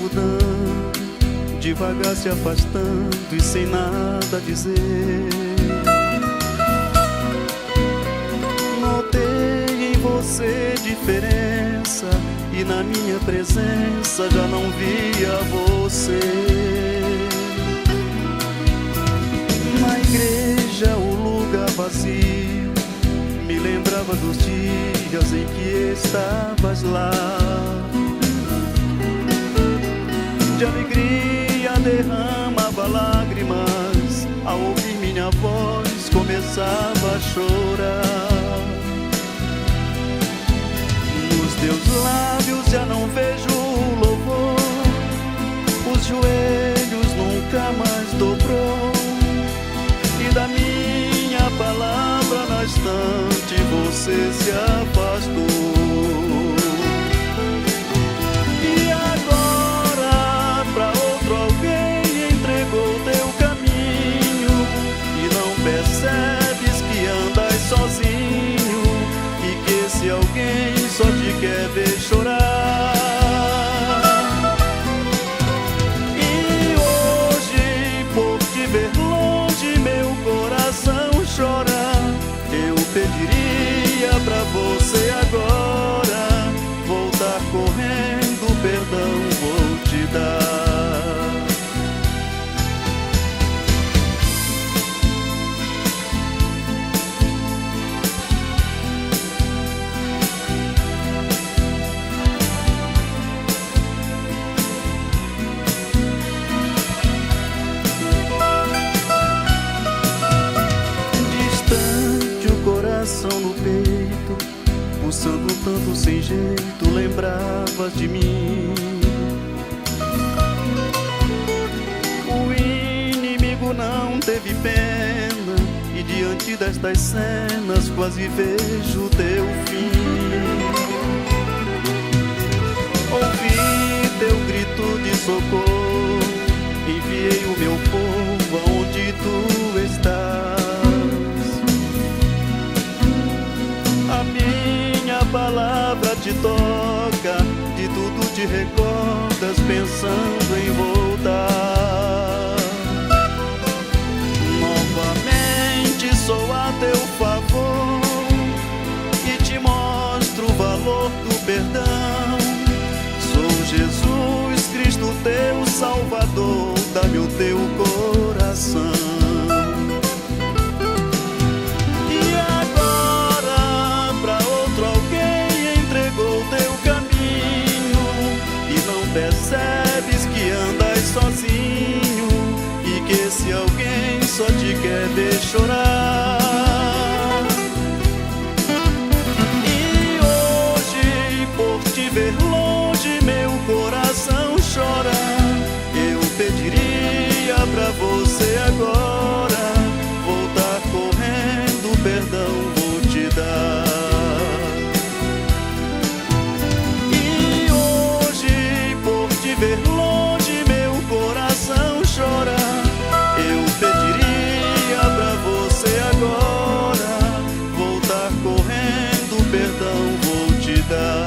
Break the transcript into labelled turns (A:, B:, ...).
A: mudando, devagar se afastando e sem nada dizer. Notei em você diferença e na minha presença já não via você. Na igreja o lugar vazio me lembrava dos dias em que estavas lá. De alegria derramava lágrimas, ao ouvir minha voz começava a chorar. Nos teus lábios já não vejo louvor, os joelhos nunca mais dobrou, e da minha palavra na estante você se afastou. E agora pra outro alguém entregou teu caminho, e não percebes que andas sozinho, e que esse alguém só te quer ver chorar. E hoje, por te ver longe, meu coração chora. Eu pediria pra você agora voltar correndo, perdão vou te dar. No peito, pulsando tanto sem jeito, lembravas de mim. O inimigo não teve pena, e diante destas cenas quase vejo teu fim. Ouvi teu grito de socorro, enviei o meu povo aonde tu estás. A minha palavra te toca, de tudo te recordas, pensando em voltar. Novamente sou a teu favor e te mostro o valor do perdão. Sou Jesus Cristo, teu Salvador, dá-me o teu coração. Percebes que andas sozinho, e que esse alguém só te quer ver chorar. E hoje, por te ver longe, meu coração chora. Eu pediria pra você agora voltar correndo, perdão vou te dar. Ver longe, meu coração chora. Eu pediria pra você agora voltar correndo, perdão vou te dar.